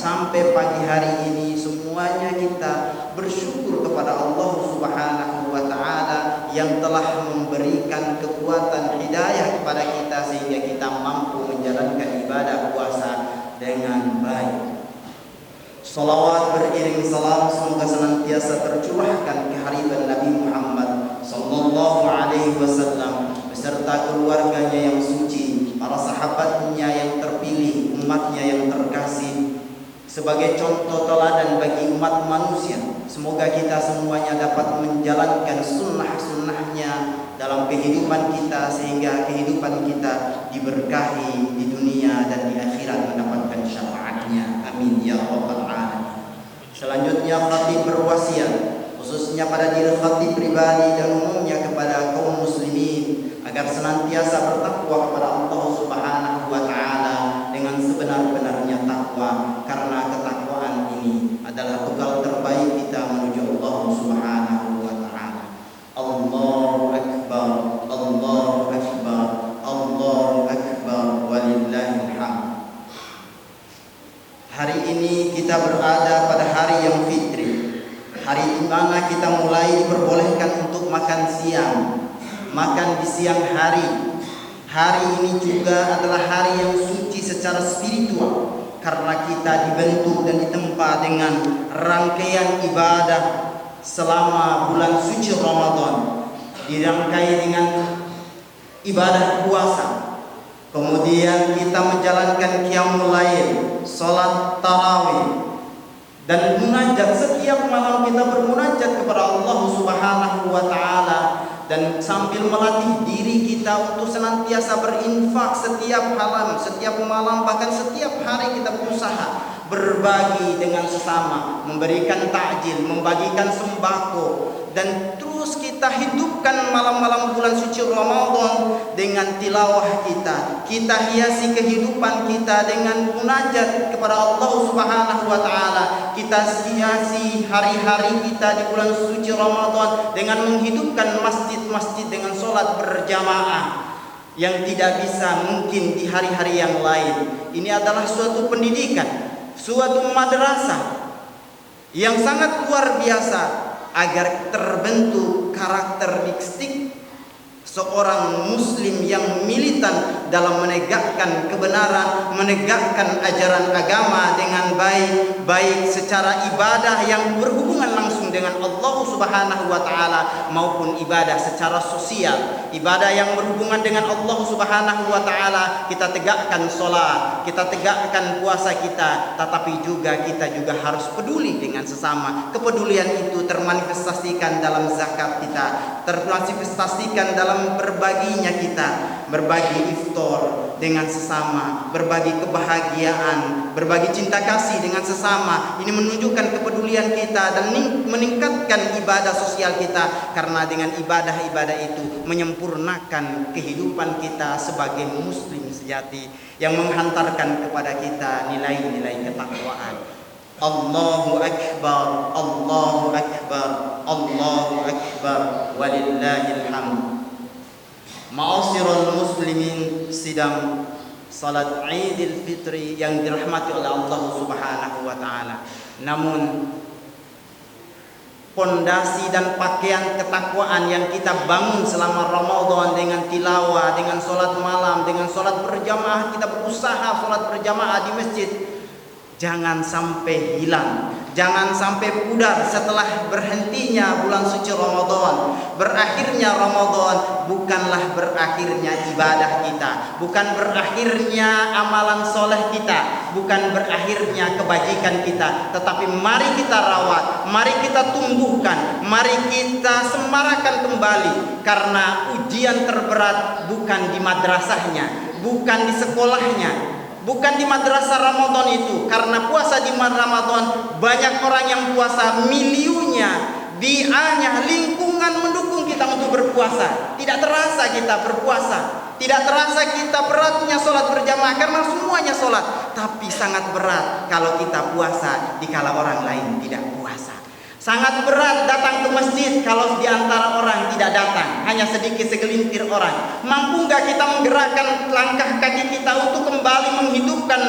Sampai pagi hari ini semuanya kita bersyukur kepada Allah Subhanahu yang telah memberikan kekuatan hidayah kepada kita sehingga kita mampu menjalankan ibadah puasa dengan baik. Salawat beriring salam semoga senantiasa tercurahkan kehadiran Nabi Muhammad sallallahu alaihi wasallam beserta keluarganya yang suci, para sahabatnya yang terpilih, umatnya yang terkasih, sebagai contoh teladan bagi umat manusia. Semoga kita semuanya dapat menjalankan sunnah-sunnahnya dalam kehidupan kita sehingga kehidupan kita diberkahi di dunia dan di akhirat mendapatkan syafaatnya. Amin ya rabbal alamin. Selanjutnya khatib berwasiat khususnya pada diri khatib pribadi dan umumnya kepada kaum muslimin agar senantiasa bertakwa kepada Allah Subhanahu wa taala dengan sebenar-benarnya takwa, karena ketakwaan ini adalah bekal terbaik kita menuju Allah Subhanahu wa taala. Allahu akbar, Allahu akbar, Allahu akbar, walillahil hamd. Hari ini kita berada pada hari yang fitri, hari di mana kita mulai diperbolehkan untuk makan siang, makan di siang hari. Hari ini juga adalah hari yang suci secara spiritual karena kita dibentuk dan ditempa dengan rangkaian ibadah selama bulan suci Ramadan, dirangkai dengan ibadah puasa. Kemudian kita menjalankan qiyamul lail, salat tarawih, dan munajat. Setiap malam kita bermunajat kepada Allah Subhanahu wa taala dan sambil melatih diri kita untuk senantiasa berinfak setiap malam, bahkan setiap hari kita berusaha berbagi dengan sesama, memberikan takjil, membagikan sembako, dan terus kita hidupkan malam-malam bulan suci Ramadan dengan tilawah kita. Kita hiasi kehidupan kita dengan munajat kepada Allah Subhanahu wa taala. Kita hiasi hari-hari kita di bulan suci Ramadan dengan menghidupkan masjid-masjid dengan sholat berjamaah yang tidak bisa mungkin di hari-hari yang lain. Ini adalah suatu pendidikan, suatu madrasah yang sangat luar biasa agar terbentuk karakteristik seorang muslim yang militan dalam menegakkan kebenaran, menegakkan ajaran agama dengan baik secara ibadah yang berhubungan langsung dengan Allah Subhanahu wa taala maupun ibadah secara sosial, ibadah yang berhubungan dengan Allah Subhanahu wa taala. Kita tegakkan sholat, kita tegakkan puasa kita, tetapi kita juga harus peduli dengan sesama. Kepedulian itu termanifestasikan dalam zakat kita, termanifestasikan dalam berbaginya kita, berbagi iftar dengan sesama, berbagi kebahagiaan, berbagi cinta kasih dengan sesama. Ini menunjukkan kepedulian kita dan meningkatkan ibadah sosial kita, karena dengan ibadah-ibadah itu menyempurnakan kehidupan kita sebagai muslim sejati yang menghantarkan kepada kita nilai-nilai ketakwaan. Allahu akbar, Allahu akbar, Allahu akbar, walillahil hamd. Ma'asyiral muslimin, sidang salat Idul Fitri yang dirahmati oleh Allah Subhanahu wa taala. Namun pondasi dan pakaian ketakwaan yang kita bangun selama Ramadan dengan tilawah, dengan salat malam, dengan salat berjamaah, kita berusaha salat berjamaah di masjid, jangan sampai hilang, jangan sampai pudar setelah berhentinya bulan suci Ramadan. Berakhirnya Ramadan bukanlah berakhirnya ibadah kita, bukan berakhirnya amalan soleh kita, bukan berakhirnya kebajikan kita, tetapi mari kita rawat, mari kita tumbuhkan, mari kita semarakan kembali, karena ujian terberat bukan di madrasahnya, bukan di sekolahnya, bukan di madrasah Ramadan itu. Karena puasa di Ramadan banyak orang yang puasa, miliunya, bianya, lingkungan mendukung kita untuk berpuasa. Tidak terasa kita berpuasa, tidak terasa kita beratnya sholat berjamaah karena semuanya sholat. Tapi sangat berat kalau kita puasa dikala orang lain tidak puasa. Sangat berat datang ke masjid kalau di antara orang tidak datang, hanya sedikit segelintir orang. Mampu nggak kita menggerakkan langkah kaki kita untuk kembali menghidupkan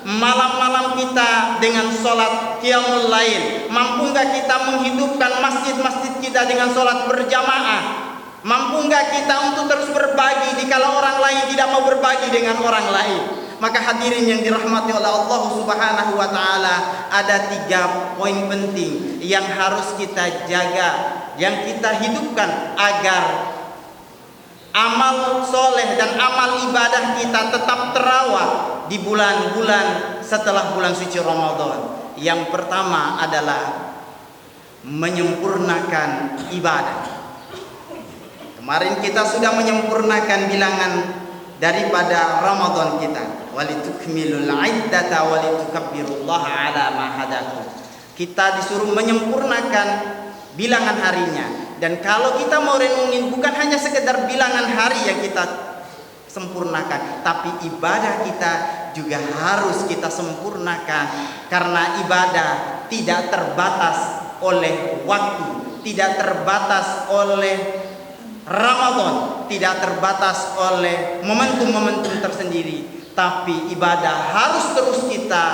malam-malam kita dengan sholat qiyamul lail? Mampu nggak kita menghidupkan masjid-masjid kita dengan sholat berjamaah? Mampu nggak kita untuk terus berbagi dikala orang lain tidak mau berbagi dengan orang lain? Maka hadirin yang dirahmati oleh Allah Subhanahu wa taala, ada 3 poin penting yang harus kita jaga, yang kita hidupkan agar amal soleh dan amal ibadah kita tetap terawat di bulan-bulan setelah bulan suci Ramadan. Yang pertama adalah menyempurnakan ibadah. Kemarin kita sudah menyempurnakan bilangan daripada Ramadan kita. Walitukmilul iddata walitukabbirullaha ala ma hadakum. Kita disuruh menyempurnakan bilangan harinya. Dan kalau kita mau renungin, bukan hanya sekedar bilangan hari yang kita sempurnakan, tapi ibadah kita juga harus kita sempurnakan. Karena ibadah tidak terbatas oleh waktu, tidak terbatas oleh Ramadan, tidak terbatas oleh momentum-momentum tersendiri, tapi ibadah harus terus kita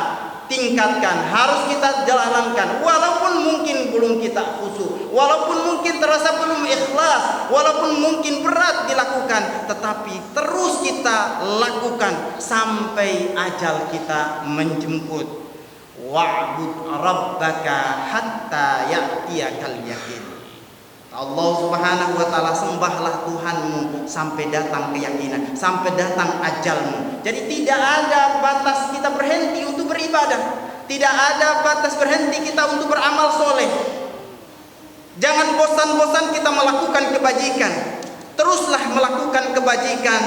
tingkatkan, harus kita jalankan, walaupun mungkin belum kita khusyuk, walaupun mungkin terasa belum ikhlas, walaupun mungkin berat dilakukan, tetapi terus kita lakukan sampai ajal kita menjemput. Wa'bud rabbaka hatta ya'tiyakal yaqin. Allah Subhanahu wa taala, sembahlah Tuhanmu sampai datang keyakinan, sampai datang ajalmu. Jadi tidak ada batas kita berhenti untuk beribadah, tidak ada batas berhenti kita untuk beramal soleh. Jangan bosan-bosan kita melakukan kebajikan, teruslah melakukan kebajikan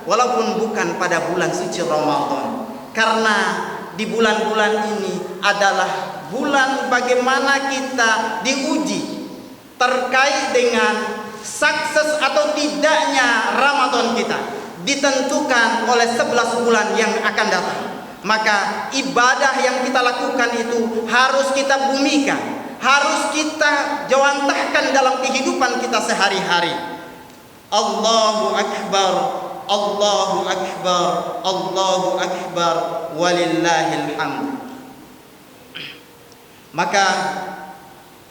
walaupun bukan pada bulan suci Ramadan. Karena di bulan-bulan ini adalah bulan bagaimana kita diuji terkait dengan sukses atau tidaknya Ramadan kita, ditentukan oleh 11 bulan yang akan datang. Maka ibadah yang kita lakukan itu harus kita bumikan, harus kita jawantahkan dalam kehidupan kita sehari-hari. Allahu Akbar, Allahu Akbar, Allahu Akbar, walillahil hamd. Maka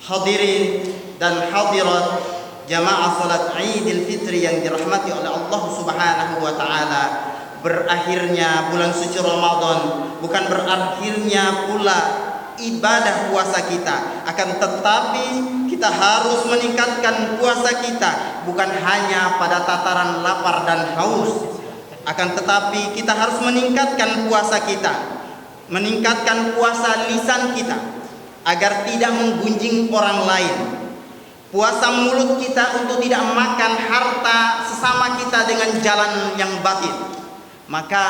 hadirin dan hadirat jamaah salat Idul Fitri yang dirahmati oleh Allah Subhanahu wa taala, berakhirnya bulan suci Ramadan bukan berakhirnya pula ibadah puasa kita, akan tetapi kita harus meningkatkan puasa kita bukan hanya pada tataran lapar dan haus, akan tetapi kita harus meningkatkan puasa kita, meningkatkan puasa lisan kita agar tidak menggunjing orang lain. Puasa mulut kita untuk tidak makan harta sesama kita dengan jalan yang batil. Maka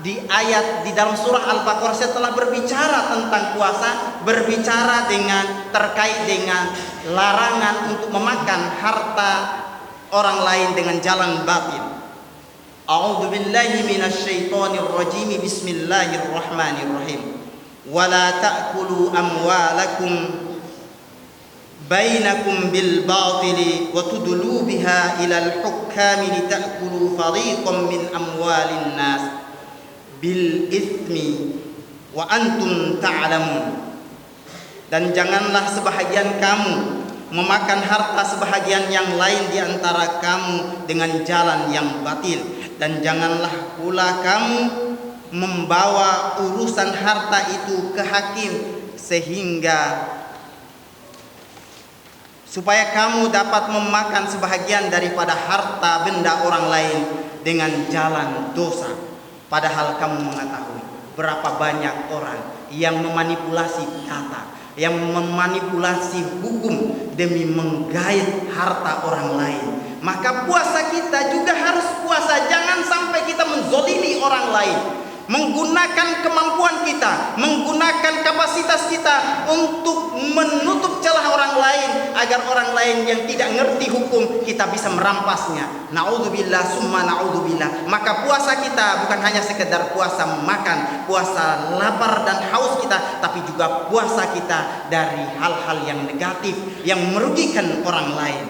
di ayat di dalam surah Al-Baqarah setelah berbicara tentang puasa, berbicara dengan terkait dengan larangan untuk memakan harta orang lain dengan jalan batil. A'udzubillahi minasyaitonir rajim. Bismillahirrahmanirrahim. Wala ta'kulu amwalakum bainakum bil batili wa tudlu biha ilal hukami litakulu fariqam min amwalin nas bil ithmi wa antum ta'lamun. Dan janganlah sebahagian kamu memakan harta sebahagian yang lain di antara kamu dengan jalan yang batil, dan janganlah pula kamu membawa urusan harta itu ke hakim sehingga supaya kamu dapat memakan sebahagian daripada harta benda orang lain dengan jalan dosa, padahal kamu mengetahui berapa banyak orang yang memanipulasi kata, yang memanipulasi hukum demi menggait harta orang lain. Maka puasa kita juga harus puasa, jangan sampai kita menzolimi orang lain, menggunakan kemampuan kita, menggunakan kapasitas kita untuk menutup celah orang lain agar orang lain yang tidak ngerti hukum kita bisa merampasnya. Naudzubillah summa naudzubillah. Maka puasa kita bukan hanya sekedar puasa makan, puasa lapar dan haus kita, tapi juga puasa kita dari hal-hal yang negatif yang merugikan orang lain.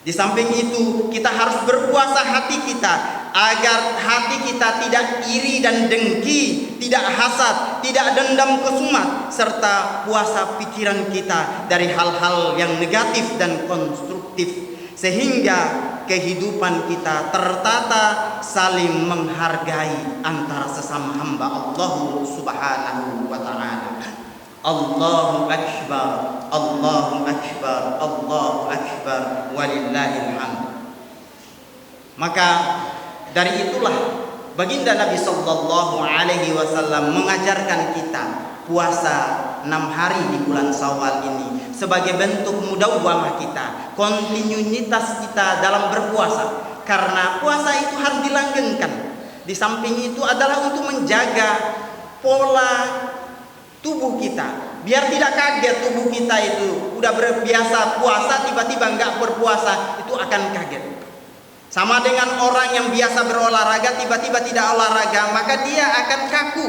Di samping itu, kita harus berpuasa hati kita agar hati kita tidak iri dan dengki, tidak hasad, tidak dendam kesumat, serta puasa pikiran kita dari hal-hal yang negatif dan konstruktif, sehingga kehidupan kita tertata saling menghargai antara sesama hamba Allah Subhanahu wa taala. Allahu akbar, Allahu akbar, Allahu akbar, walillahil hamd. Maka dari itulah baginda Nabi sallallahu alaihi wasallam mengajarkan kita puasa 6 hari di bulan Syawal ini sebagai bentuk mudawwamah kita, kontinuitas kita dalam berpuasa. Karena puasa itu harus dilanggengkan. Di samping itu adalah untuk menjaga pola tubuh kita, biar tidak kaget tubuh kita itu udah berbiasa puasa tiba-tiba enggak berpuasa, itu akan kaget. Sama dengan orang yang biasa berolahraga tiba-tiba tidak olahraga, maka dia akan kaku.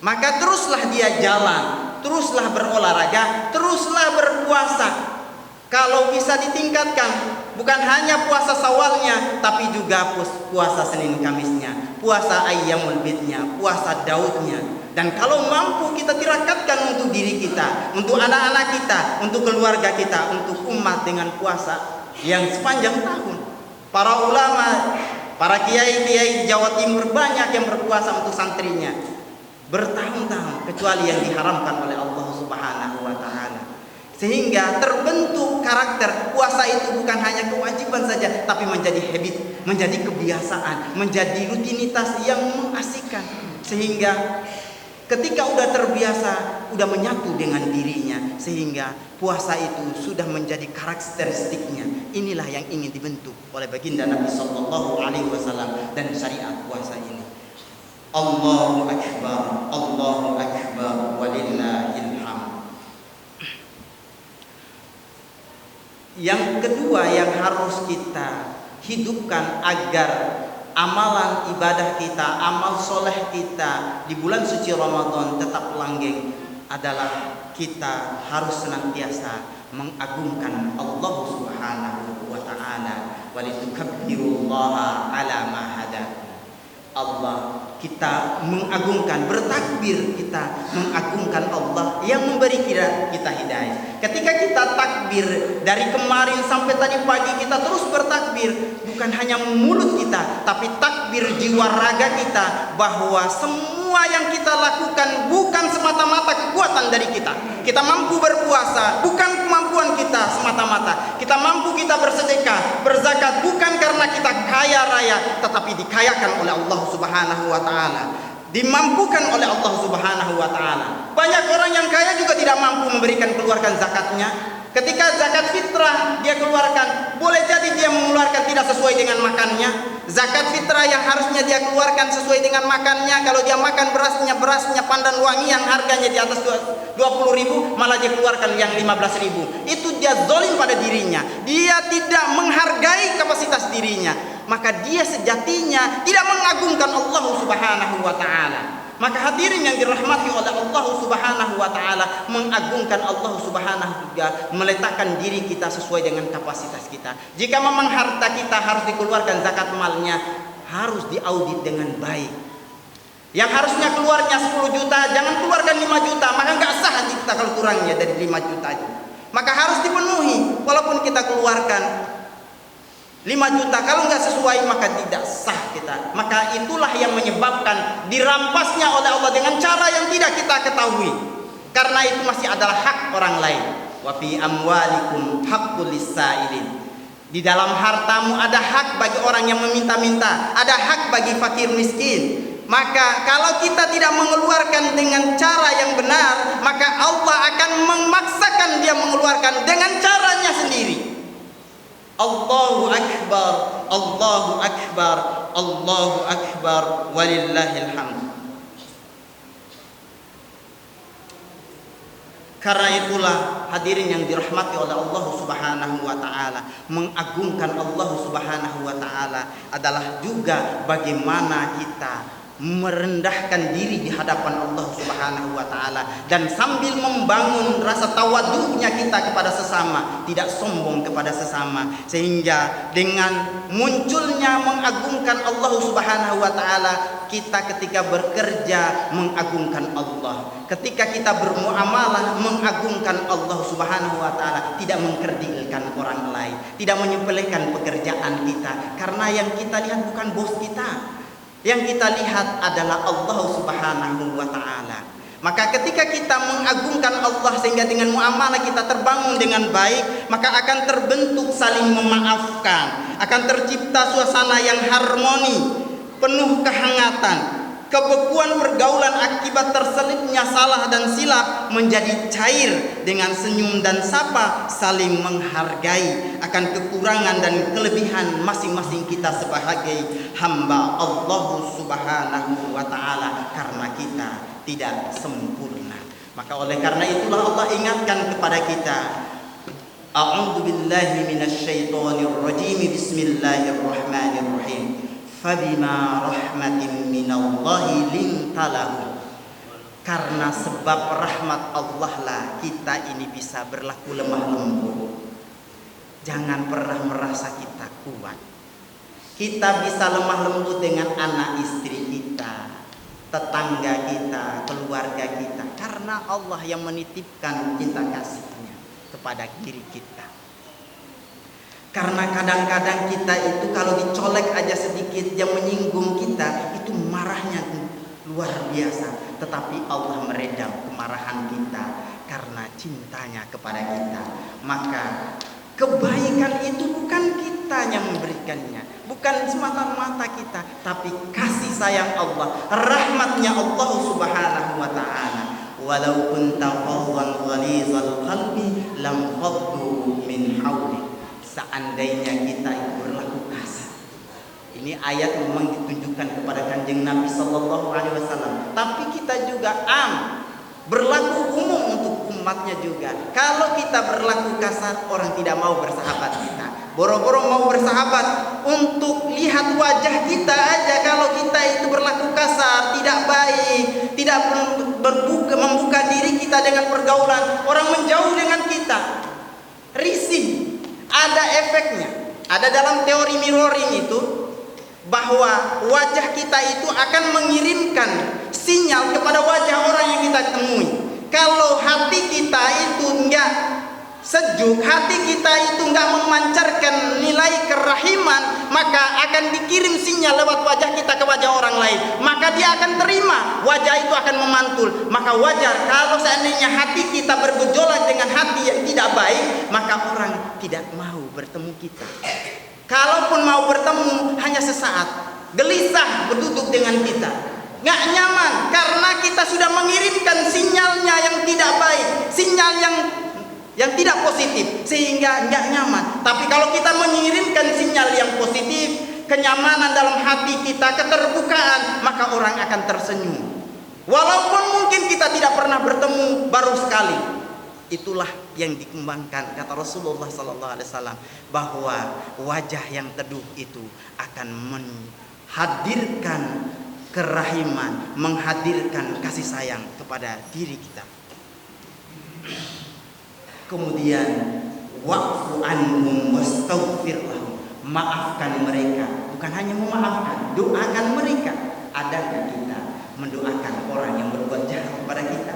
Maka teruslah dia jalan, teruslah berolahraga, teruslah berpuasa. Kalau bisa ditingkatkan, bukan hanya puasa Syawalnya, tapi juga puasa Senin Kamisnya, puasa Ayyamul Bidnya, puasa Daudnya. Dan kalau mampu kita tirakatkan untuk diri kita, untuk anak-anak kita, untuk keluarga kita, untuk umat dengan puasa yang sepanjang tahun. Para ulama, para kiai-kiai di Jawa Timur banyak yang berpuasa untuk santrinya bertahun-tahun, kecuali yang diharamkan oleh Allah Subhanahu wa taala. Sehingga terbentuk karakter puasa itu bukan hanya kewajiban saja, tapi menjadi habit, menjadi kebiasaan, menjadi rutinitas yang mengasihkan. Sehingga ketika udah terbiasa, udah menyatu dengan dirinya, sehingga puasa itu sudah menjadi karakteristiknya. Inilah yang ingin dibentuk oleh baginda Nabi sallallahu alaihi wasallam dan syariat puasa ini. Allahu akbar, Allahu akbar, walillahil hamd. Yang kedua yang harus kita hidupkan agar amalan ibadah kita, amal soleh kita di bulan suci Ramadan tetap langgeng adalah kita harus senantiasa mengagungkan Allah Subhanahu wa taala, walitukabbirullaha ala ma hadakum. Allah, kita mengagungkan, bertakbir, kita mengagungkan Allah yang memberi kita hidayah. Ketika kita takbir dari kemarin sampai tadi pagi, kita terus bertakbir, bukan hanya mulut kita, tapi takbir jiwa raga kita, bahwa semua yang kita lakukan bukan semata-mata kekuatan dari kita. Kita mampu berpuasa bukan kemampuan kita semata-mata. Kita mampu kita bersedekah, berzakat bukan karena kita kaya raya, tetapi dikayakan oleh Allah Subhanahu wa taala. Dimampukan oleh Allah Subhanahu wa taala. Banyak orang yang kaya juga tidak mampu memberikan keluarkan zakatnya. Ketika zakat fitrah dia keluarkan, boleh jadi dia mengeluarkan tidak sesuai dengan makannya. Zakat fitrah yang harusnya dia keluarkan sesuai dengan makannya, kalau dia makan berasnya pandan wangi yang harganya di atas 20.000, malah dia keluarkan yang 15.000. Itu dia zalim pada dirinya. Dia tidak menghargai kapasitas dirinya. Maka dia sejatinya tidak mengagungkan Allah Subhanahu wa taala. Maka hadirin yang dirahmati oleh Allah Subhanahu wa taala, mengagungkan Allah Subhanahu wa taala, meletakkan diri kita sesuai dengan kapasitas kita. Jika memang harta kita harus dikeluarkan zakat malnya, harus diaudit dengan baik. Yang harusnya keluarnya 10 juta, jangan keluarkan 5 juta, maka enggak sah kita kalau kurangnya dari 5 juta itu. Maka harus dipenuhi, walaupun kita keluarkan 5 juta, kalau nggak sesuai maka tidak sah kita. Maka itulah yang menyebabkan dirampasnya oleh Allah dengan cara yang tidak kita ketahui. Karena itu masih adalah hak orang lain. Wa fi amwalikum haqqul lis-sa'ilin. Di dalam hartamu ada hak bagi orang yang meminta-minta, ada hak bagi fakir miskin. Maka kalau kita tidak mengeluarkan dengan cara yang benar, maka Allah akan memaksakan dia mengeluarkan dengan caranya sendiri. Allahu akbar, Allahu akbar, Allahu akbar, walillahil hamd. Karena itulah hadirin yang dirahmati oleh Allah Subhanahu wa taala, mengagungkan Allah Subhanahu wa taala adalah juga bagaimana kita merendahkan diri di hadapan Allah Subhanahu wa taala, dan sambil membangun rasa tawadhu'nya kita kepada sesama, tidak sombong kepada sesama, sehingga dengan munculnya mengagungkan Allah Subhanahu wa taala, kita ketika bekerja mengagungkan Allah, ketika kita bermuamalah mengagungkan Allah Subhanahu wa taala, tidak mengkerdilkan orang lain, tidak menyepelekan pekerjaan kita, karena yang kita lihat bukan bos kita. Yang kita lihat adalah Allah Subhanahu wa taala. Maka ketika kita mengagungkan Allah sehingga dengan muamalah kita terbangun dengan baik, maka akan terbentuk saling memaafkan, akan tercipta suasana yang harmoni, penuh kehangatan. Kebekuan pergaulan akibat terselipnya salah dan silap menjadi cair dengan senyum dan sapa, saling menghargai akan kekurangan dan kelebihan masing-masing kita sebagai hamba Allah Subhanahu wa taala, karena kita tidak sempurna. Maka oleh karena itulah Allah ingatkan kepada kita, a'udzu billahi minasyaitonir rajim, bismillahirrahmanirrahim. Fabima rahmatin minallahi lintalahu. Karena sebab rahmat Allah lah kita ini bisa berlaku lemah lembut. Jangan pernah merasa kita kuat. Kita bisa lemah lembut dengan anak istri kita, tetangga kita, keluarga kita, karena Allah yang menitipkan cinta kasih-Nya kepada diri kita. Karena kadang-kadang kita itu kalau dicolek aja sedikit yang menyinggung kita, itu marahnya luar biasa. Tetapi Allah meredam kemarahan kita karena cintanya kepada kita. Maka kebaikan itu bukan kita yang memberikannya, bukan semata-mata kita, tapi kasih sayang Allah, rahmatnya Allah Subhanahu wa taala. Walau kunta fadwan ghalizal qalbi lam faddu min hawlik. Seandainya kita itu berlaku kasar. Ini ayat memang ditunjukkan kepada Kanjeng Nabi Sallallahu Alaihi Wasallam. Tapi kita juga berlaku umum untuk umatnya juga. Kalau kita berlaku kasar, orang tidak mau bersahabat kita. Boro-boro mau bersahabat untuk lihat wajah kita aja. Kalau kita itu berlaku kasar, tidak baik, tidak membuka diri kita dengan pergaulan, orang menjauh dengan kita, risih. Ada efeknya. Ada dalam teori mirroring itu, bahwa wajah kita itu akan mengirimkan sinyal kepada wajah orang yang kita temui. Kalau hati kita itu enggak sejuk, hati kita itu enggak memancarkan nilai kerahiman, maka akan dikirim sinyal lewat wajah kita ke wajah orang lain. Maka dia akan terima, wajah itu akan memantul. Maka wajar kalau seandainya hati kita bergejolak dengan hati yang tidak baik, maka orang tidak mau bertemu kita. Kalaupun mau bertemu, hanya sesaat, gelisah berduduk dengan kita, nggak nyaman karena kita sudah mengirimkan sinyalnya yang tidak baik, sinyal yang tidak positif, sehingga nggak nyaman. Tapi kalau kita mengirimkan sinyal yang positif, kenyamanan dalam hati kita, keterbukaan, maka orang akan tersenyum. Walaupun mungkin kita tidak pernah bertemu, baru sekali. Itulah yang dikembangkan kata Rasulullah SAW, bahwa wajah yang teduh itu akan menghadirkan kerahiman, menghadirkan kasih sayang kepada diri kita. Kemudian wa'fu anhum wastaghfir lahum, maafkan mereka. Bukan hanya memaafkan, doakan mereka. Adakah kita mendoakan orang yang berbuat jahat kepada kita?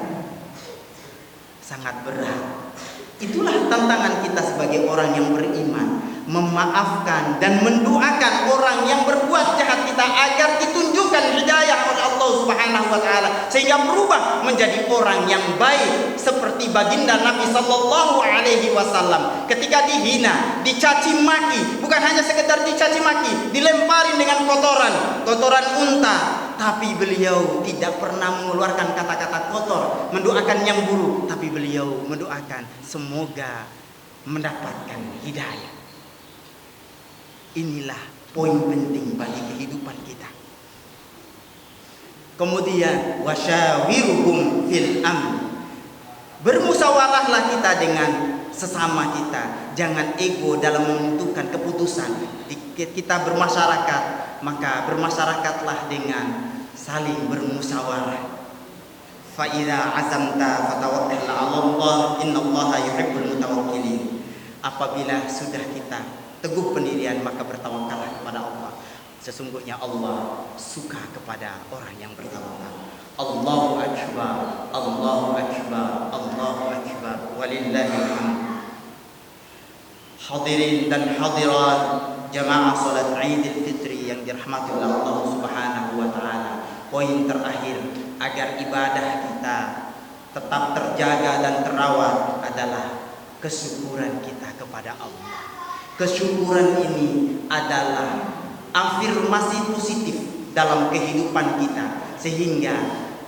Sangat berat. Itulah tantangan kita sebagai orang yang beriman, memaafkan dan mendoakan orang yang berbuat jahat kita agar ditunjukkan hidayah oleh Allah Subhanahu wa taala, sehingga berubah menjadi orang yang baik seperti baginda Nabi Sallallahu Alaihi Wasallam. Ketika dihina, dicaci maki, bukan hanya sekedar dicaci maki, dilemparin dengan kotoran unta, tapi beliau tidak pernah mengeluarkan kata-kata kotor, mendoakan yang buruk, tapi beliau mendoakan semoga mendapatkan hidayah. Inilah poin penting bagi kehidupan kita. Kemudian wasyawiruhum fil amr, bermusyawarahlah kita dengan sesama kita. Jangan ego dalam menentukan keputusan. Kita bermasyarakat, maka bermasyarakatlah dengan saling bermusyawarah. Fa idza azamta fatawakkal 'ala Allah, innallaha yuhibbul mutawakkilin. Apabila sudah kita teguh pendirian, maka bertawakallah kepada Allah. Sesungguhnya Allah suka kepada orang yang bertawakal. Allahu akbar, Allahu akbar, Allahu akbar, walillahil hamd. Hadirin dan hadirat jamaah salat Idul Fitri yang dirahmati oleh Allah Subhanahu wa taala. Poin terakhir agar ibadah kita tetap terjaga dan terawat adalah kesyukuran kita kepada Allah. Kesyukuran ini adalah afirmasi positif dalam kehidupan kita, sehingga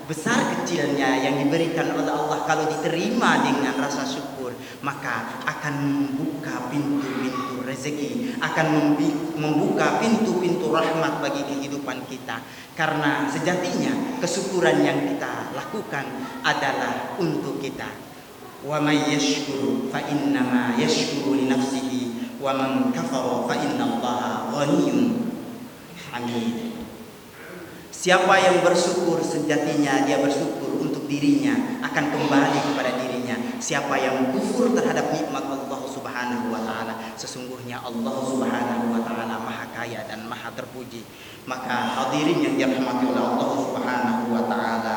besar kecilnya yang diberikan oleh Allah kalau diterima dengan rasa syukur, maka akan membuka pintu-pintu rezeki, akan membuka pintu-pintu rahmat bagi kehidupan kita. Karena sejatinya kesyukuran yang kita lakukan adalah untuk kita. Wa may yashkur fa innama yashkuru li nafsihi wa man kafara fa innallaha ghaniyyun hamid. Siapa yang bersyukur sejatinya dia bersyukur untuk dirinya, akan kembali kepada dirinya. Siapa yang kufur terhadap nikmat Allah Subhanahu wa taala, sesungguhnya Allah Subhanahu wa taala Maha Kaya dan Maha terpuji. Maka hadirin yang dirahmati oleh Allah Subhanahu wa taala,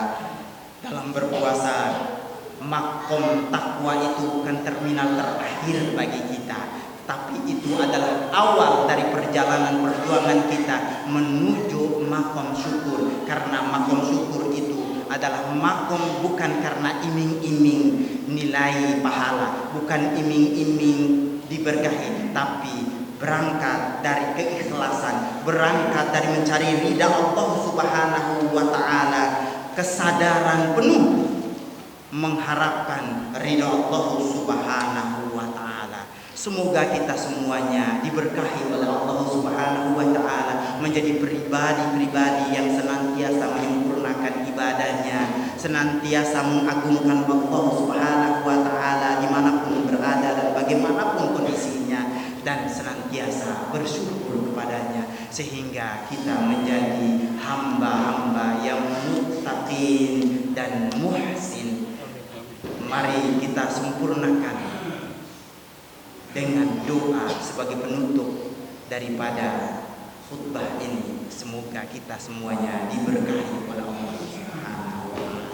dalam berpuasa makom takwa itu bukan terminal terakhir bagi kita, tapi itu adalah awal dari perjalanan perjuangan kita menuju makom syukur. Karena makom syukur itu adalah makom bukan karena iming-iming nilai pahala, bukan iming-iming diberkahi, tapi berangkat dari keikhlasan, berangkat dari mencari ridha Allah Subhanahu wa taala, kesadaran penuh mengharapkan ridha Allah Subhanahu wa taala. Semoga kita semuanya diberkahi oleh Allah Subhanahu wa taala, menjadi pribadi-pribadi yang senantiasa menyempurnakan ibadahnya, senantiasa mengagungkan Allah Subhanahu wa taala dimanapun berada dan bagaimanapun kondisinya, dan senantiasa bersyukur kepadanya, sehingga kita menjadi hamba-hamba yang muttaqin dan muhsin. Mari kita sempurnakan dengan doa sebagai penutup daripada khutbah ini. Semoga kita semuanya diberkahi oleh Allah Subhanahu wa taala.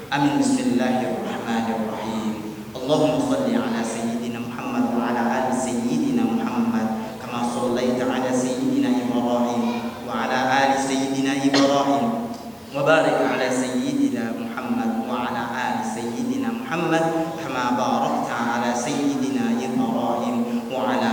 Amin. Bismillahirrahmanirrahim. Allahumma shalli ala sayyidina Muhammad wa ala ali sayyidina Muhammad kama shallaita ala sayyidina Ibrahim wa ala ali sayyidina Ibrahim wa barik ala sayyidina Muhammad wa ala ali sayyidina Muhammad kama barakta ala sayyidina Ibrahim wa ala